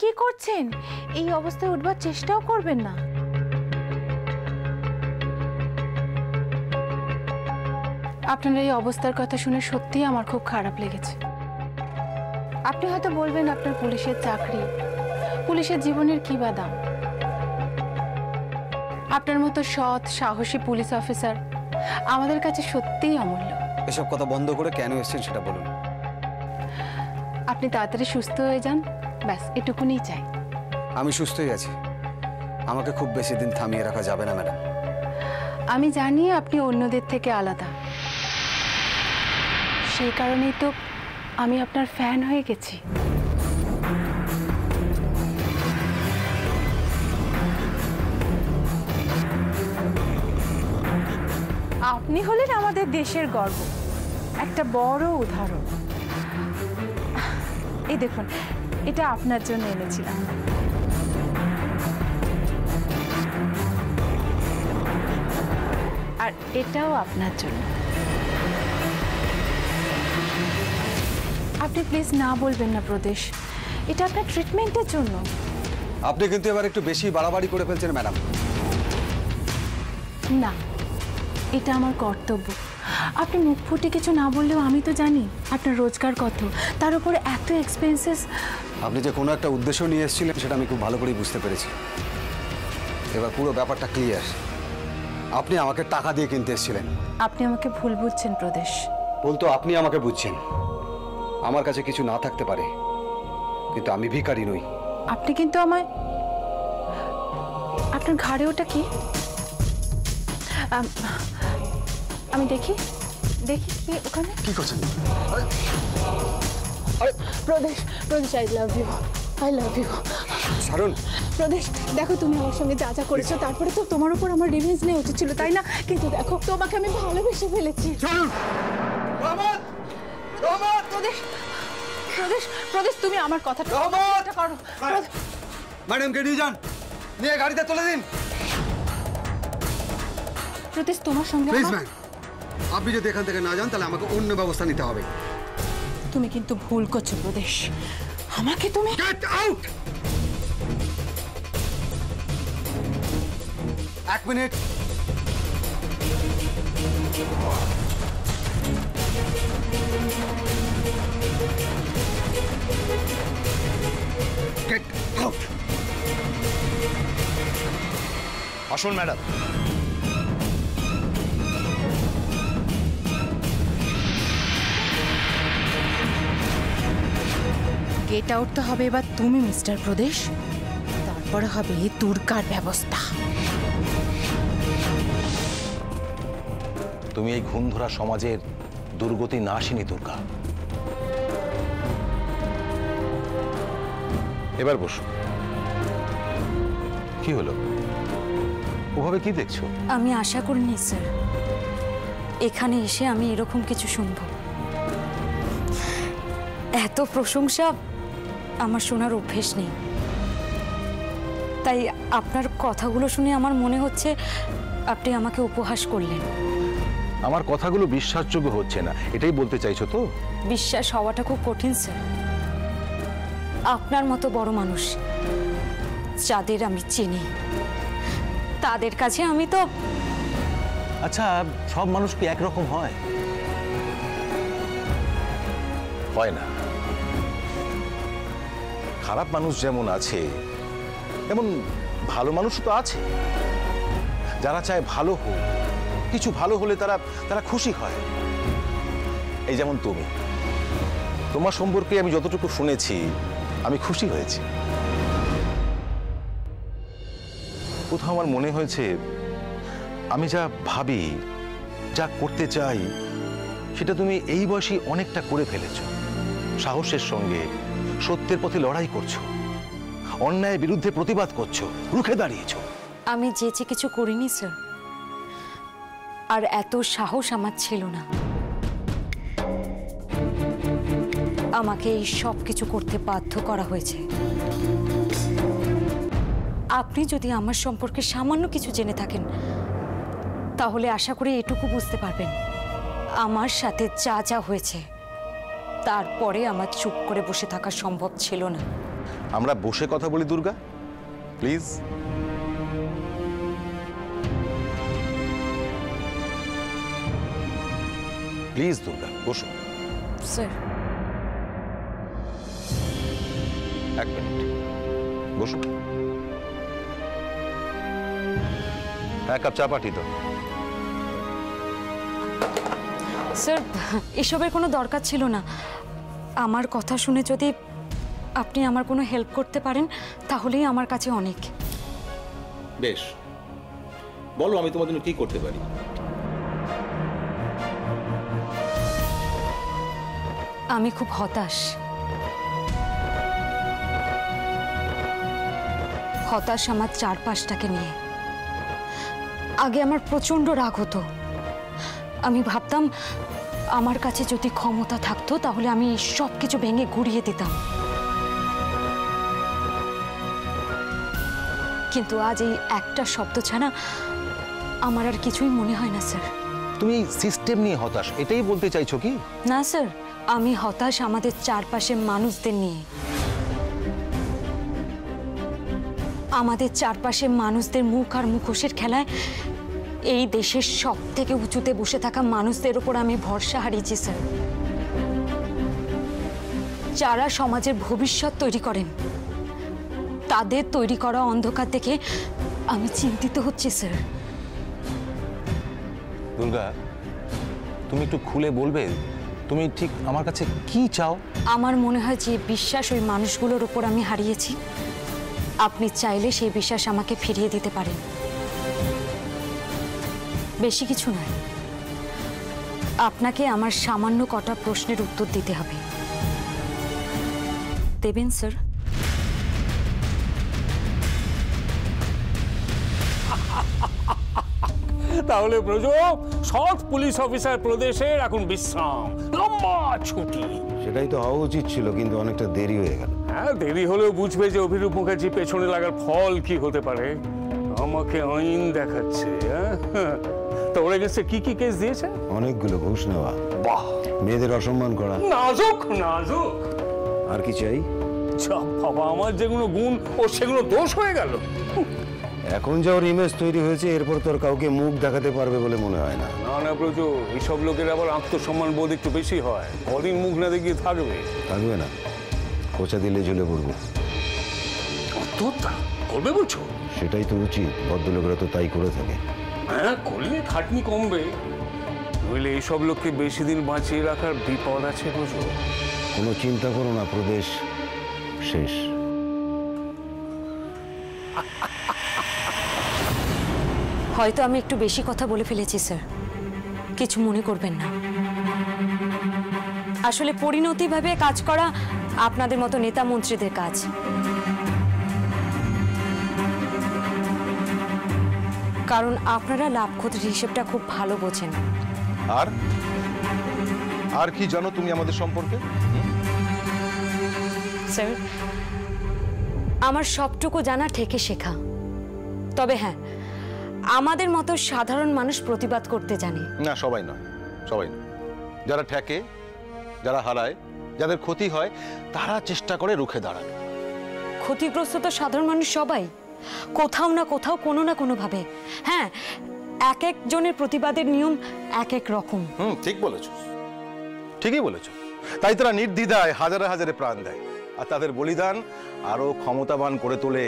কি করছেন? এই অবস্থায় উঠবার চেষ্টাও করবেন না। আপনার এই অবস্থার কথা শুনে সত্যিই আমার খুব খারাপ লেগেছে। আপনি হয়তো বলবেন আপনার পুলিশের চাকরি, পুলিশের জীবনের কি বা দাম। আপনার মতো সৎ সাহসী পুলিশ অফিসার আমাদের কাছে সত্যিই অমূল্য। এসব কথা বন্ধ করে কেন এসেছেন সেটা বলুন। আপনি তাড়াতাড়ি সুস্থ হয়ে যান, ব্যাস এটুকুনি চাই। আমি সুস্থই আছি, আমাকে খুব বেশি দিন থামিয়ে রাখা যাবে না ম্যাডাম। আমি জানি আপনি অন্যদের থেকে আলাদা, সেই কারণেই তো আমি আপনার ফ্যান হয়ে গেছি। আপনি হলেন আমাদের দেশের গর্ব, একটা বড় উদাহরণ। এই দেখুন, এটা আপনার জন্য এনেছিলাম। আর এটাও আপনার জন্য। আপনি প্লিজ না বলবেন না প্রদেশ, এটা আপনার ট্রিটমেন্টের জন্য। আপনি কিন্তু এবার একটু বেশি বাড়াবাড়ি করে ফেলছেন ম্যাডাম। না, এটা আমার কর্তব্য। আপনি মুখ ফুটে কিছু না বললেও আমি তো জানি আপনার রোজগার কত, তার উপরে এত এক্সপেন্সেস। আপনি যে কোনো একটা উদ্দেশ্য নিয়ে এসেছিলেন সেটা আমি খুব ভালো করেই বুঝতে পেরেছি। এবার পুরো ব্যাপারটা ক্লিয়ার। আপনি আমাকে টাকা দিয়ে কিনতে এসেছিলেন। আপনি আমাকে ভুল বুঝছেন প্রদেশ। বলতো আপনি আমাকে বুঝছেন। আমার কাছে কিছু না থাকতে পারে, কিন্তু আমি ভিখারি নই। আপনি কিন্তু আমায়, আপনার ঘাড়ে ওটা কি? আমি দেখি দেখি কি ওখানে। কি করছেন? Pradesh, Pradesh, I love you, I love you. ছাড়ুন প্রদেশ, দেখো তুমি আমার সঙ্গে যা যা করেছো, তারপরে তো তোমার উপর আমার রিভেঞ্জ নেওয়া উচিত ছিল, তাই না? কিন্তু দেখো, তোমাকে আমি ভালোবেসে ফেলেছি। প্রদেশ, প্রদেশ, প্রদেশ, তুমি আমার কথাটা করো। ম্যাডামকে নিয়ে যান, নিয়ে গাড়িতে তুলে দিন। প্রদেশ, তোমার সঙ্গে প্লিজ ম্যাম, আপনি যদি এখান থেকে না যান তাহলে আমাকে অন্য ব্যবস্থা নিতে হবে। তুমি কিন্তু ভুল করছো প্রদেশ, আমাকে তুমি। Get out! এক মিনিট। Get out! আসুন ম্যাডাম। গেট আউট তো হবে এবার তুমি মিস্টার প্রদেশ, তারপরে হবে দুর্গার ব্যবস্থা। তুমি এই ঘুণধরা সমাজের দুর্গতি নাশিনী দুর্গা। এবার বসো। কি হলো, ওভাবে কি দেখছো? আমি আশা করিনি স্যার এখানে এসে আমি এরকম কিছু শুনব। এত প্রশংসা আমার শোনার অভ্যেস নেই, তাই আপনার কথাগুলো শুনে আমার মনে হচ্ছে আপনি আমাকে উপহাস করলেন। আমার কথাগুলো বিশ্বাসযোগ্য হচ্ছে না, এটাই বলতে চাইছো তো? বিশ্বাস হওয়াটা খুব কঠিন স্যার। আপনার মতো বড় মানুষ যাদের আমি চিনি, তাদের কাছে আমি তো। আচ্ছা, সব মানুষ কি একরকম হয়? হয় না। খারাপ মানুষ যেমন আছে, তেমন ভালো মানুষও তো আছে, যারা চায় ভালো হোক। কিছু ভালো হলে তারা খুশি হয়। এই যেমন তুমি, তোমার সম্পর্কে আমি যতটুকু শুনেছি আমি খুশি হয়েছি। কোথাও আমার মনে হয়েছে আমি যা ভাবি, যা করতে চাই, সেটা তুমি এই বয়সে অনেকটা করে ফেলেছো। সাহসের সঙ্গে সত্যের পথে লড়াই করছো, অন্যায়ের বিরুদ্ধে প্রতিবাদ করছো, রুখে দাঁড়িয়েছো। আমি যে কিছু করিনি স্যার, আর এত সাহস আমার ছিল না। আমাকে এই সব কিছু করতে বাধ্য করা হয়েছে। আপনি যদি আমার সম্পর্কে সামান্য কিছু জেনে থাকেন, তাহলে আশা করি এটুকু বুঝতে পারবেন আমার সাথে যা যা হয়েছে, তারপরে আমার চুপ করে বসে থাকা সম্ভব ছিল না। আমরা বসে কথা বলি দুর্গা, প্লিজ। প্লিজ দুর্গা, বসো। স্যার, এক মিনিট, বসো। এক কাপ চা পাঠিয়ে দাও। স্যার, এসবের কোনো দরকার ছিল না। আমার কথা শুনে যদি আপনি আমার কোনো হেল্প করতে পারেন তাহলেই আমার কাছে অনেক। বেশ, বলো আমি তোমার জন্য কি করতে পারি। আমি খুব হতাশ। হতাশ আমার চারপাশটাকে নিয়ে। আগে আমার প্রচন্ড রাগ হতো। আমি ভাবতাম আমার কাছে যদি ক্ষমতা থাকতো তাহলে আমি সব কিছু ভেঙে গুড়িয়ে দিতাম। কিন্তু আজ এই একটা শব্দ ছাড়া আমার আর কিছুই মনে হয় না স্যার। তুমি সিস্টেম নিয়ে হতাশ, এটাই বলতে চাইছো কি? না স্যার, আমি হতাশ আমাদের চারপাশের মানুষদের নিয়ে। আমাদের চারপাশের মানুষদের মুখ আর মুখোশের খেলায় এই দেশের সব থেকে উঁচুতে বসে থাকা মানুষদের উপর আমি ভরসা হারিয়েছি স্যার, যারা সমাজের ভবিষ্যৎ তৈরি করেন। তাদের তৈরি করা অন্ধকার দেখে আমি চিন্তিত হচ্ছি স্যার। দুর্গা, তুমি একটু খুলে বলবে তুমি ঠিক আমার কাছে কি চাও? আমার মনে হয় যে বিশ্বাস ওই মানুষগুলোর উপর আমি হারিয়েছি, আপনি চাইলে সেই বিশ্বাস আমাকে ফিরিয়ে দিতে পারেন। বেশি কিছু নয়, আপনাকে আমার সামান্য কটা প্রশ্নের উত্তর দিতে হবে। দেবেন স্যার? তাহলে ব্রজ, সৎ পুলিশ অফিসার প্রদেশের এখন বিশ্রাম, লম্বা ছুটি। সেটাই তো হওয়া উচিত ছিল, কিন্তু অনেকটা দেরি হয়ে গেল। হ্যাঁ, দেরি হলেও বুঝবে যে অভিরূপ মুখার্জি পেছনে লাগার ফল কি হতে পারে। আমাকে আইন দেখাচ্ছে। তো ওর এগেন্সে কি কি কেস দিয়েছে? অনেকগুলো ঘুষ নেওয়া, বাহ, মেয়েদের অসম্মান করা। নাজুক নাজুক। আর কি চাই? যা বাবা, আমার যেগুলো গুণ ও সেগুলো দোষ হয়ে গেল। এখন যা ওর ইমেজ তৈরি হয়েছে, এরপর তোর কাউকে মুখ দেখাতে পারবে বলে মনে হয় না। না না ব্রজ, এইসব লোকের আবার আত্মসম্মান বোধ একটু বেশি হয়। কদিন মুখ না দেখিয়ে থাকবে? থাকবে না, খোঁচা দিলে ঝুলে পড়বো। আত্মহত্যা করবে বলছো? সেটাই তো উচিত, ভদ্রলোকেরা তো তাই করে থাকে। হ্যাঁ, করলে খাটনি কমবে, নইলে এইসব লোককে বেশি দিন বাঁচিয়ে রাখার বিপদ আছে বুঝো। কোনো চিন্তা করো না, প্রদেশ শেষ। হয়তো আমি একটু বেশি কথা বলে ফেলেছি স্যার, কিছু মনে করবেন না। আসলে পরিণতিভাবে কাজ করা আপনাদের মতো নেতা মন্ত্রীদের কাজ। কারণ আপনারা লাভ ক্ষতির হিসেবটা খুব ভালো বোঝেন। আর আর কি জানো তুমি আমাদের সম্পর্কে? স্যার, আমার সবটুকু জানা ঠেকে শেখা। তবে হ্যাঁ, আমাদের মতো সাধারণ মানুষ প্রতিবাদ করতে জানে। না, সবাই নয়, সবাই নয়। যারা ঠেকে, যারা হারায়, যাদের ক্ষতি হয়, তারা চেষ্টা করে রুখে দাঁড়ানো। ক্ষতিগ্রস্ত তো সাধারণ মানুষ সবাই, কোথাও না কোথাও, কোনো না কোনো ভাবে। হ্যাঁ, এক একজনের প্রতিবাদের নিয়ম এক এক রকম। ঠিক বলেছো, ঠিকই বলেছো। তাই তারা নির্দ্বিধায় হাজারে হাজারে প্রাণ দেয়, আর তাদের বলিদান আরো ক্ষমতাবান করে তোলে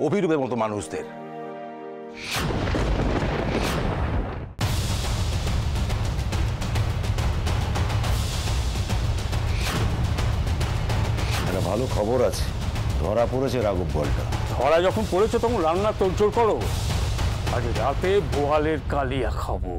অভিরূপের মতো মানুষদের। একটা ভালো খবর আছে, ধরা পড়েছে রাঘব বলটা। ধরা যখন পড়েছে তখন রান্না তোড়জোড় করো। আজ রাতে বোয়ালের কালিয়া খাবো।